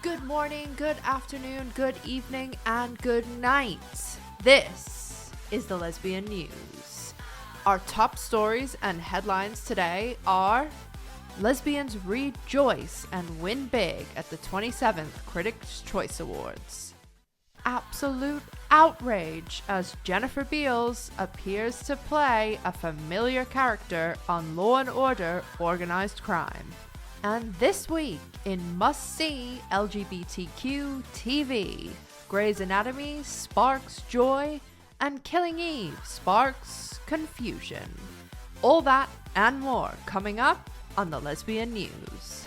Good morning, good afternoon, good evening, and good night. This is the Lesbian News. Our top stories and headlines today are: lesbians rejoice and win big at the 27th Critics' Choice Awards. Absolute outrage as Jennifer Beals appears to play a familiar character on Law & Order: Organised Crime. And this week in must-see LGBTQ TV, Grey's Anatomy sparks joy and Killing Eve sparks confusion. All that and more coming up on the Lesbian News.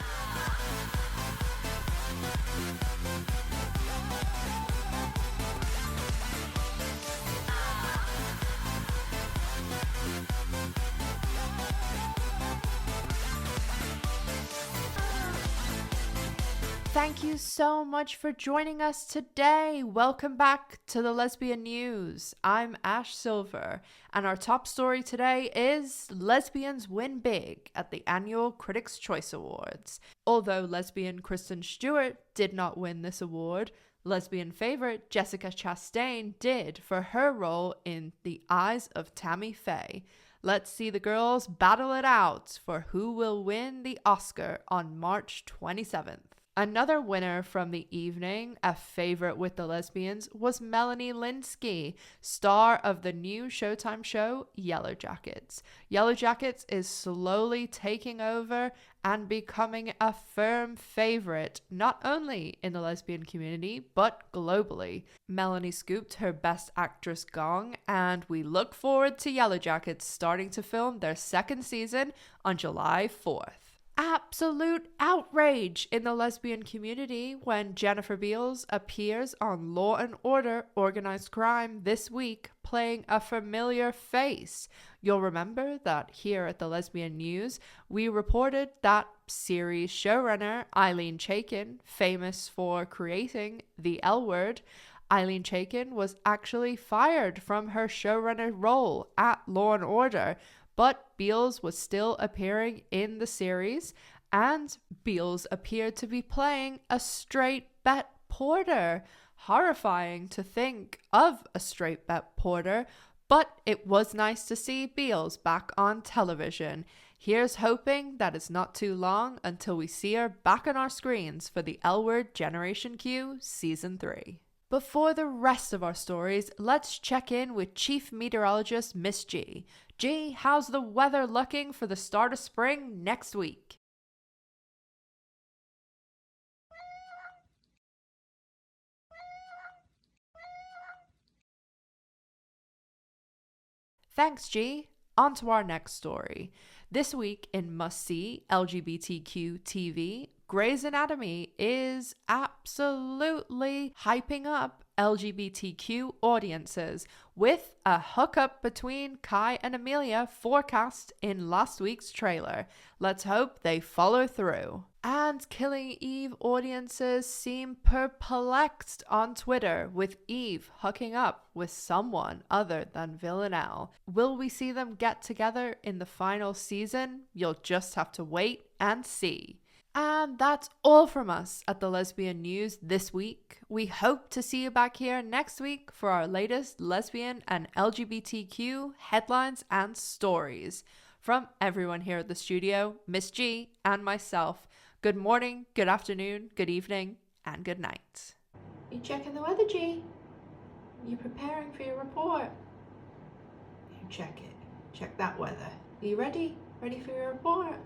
Thank you so much for joining us today. Welcome back to the Lesbian News. I'm Ash Silver, and our top story today is lesbians win big at the annual Critics' Choice Awards. Although lesbian Kristen Stewart did not win this award, lesbian favorite Jessica Chastain did for her role in The Eyes of Tammy Faye. Let's see the girls battle it out for who will win the Oscar on March 27th. Another winner from the evening, a favorite with the lesbians, was Melanie Lynskey, star of the new Showtime show Yellow Jackets. Yellow Jackets is slowly taking over and becoming a firm favorite, not only in the lesbian community, but globally. Melanie scooped her Best Actress gong, and we look forward to Yellow Jackets starting to film their second season on July 4th. Absolute outrage in the lesbian community when Jennifer Beals appears on Law & Order: Organized Crime this week playing a familiar face. You'll remember that here at the Lesbian News, we reported that series showrunner Ilene Chaiken, famous for creating the L Word, Ilene Chaiken was actually fired from her showrunner role at Law & Order, but Beals was still appearing in the series, and Beals appeared to be playing a straight bet porter. Horrifying to think of a straight bet porter, but it was nice to see Beals back on television. Here's hoping that it's not too long until we see her back on our screens for the L Word Generation Q Season 3. Before the rest of our stories, let's check in with Chief Meteorologist Miss G. G, how's the weather looking for the start of spring next week? Thanks, G. On to our next story. This week in must-see LGBTQ TV, Grey's Anatomy is absolutely hyping up LGBTQ audiences with a hookup between Kai and Amelia forecast in last week's trailer. Let's hope they follow through. And Killing Eve audiences seem perplexed on Twitter with Eve hooking up with someone other than Villanelle. Will we see them get together in the final season? You'll just have to wait and see. And that's all from us at the Lesbian News this week. We hope to see you back here next week for our latest lesbian and LGBTQ headlines and stories. From everyone here at the studio, Miss G and myself, good morning, good afternoon, good evening, and good night. You checking the weather, G? You preparing for your report? You check it. Check that weather. Are you ready? Ready for your report?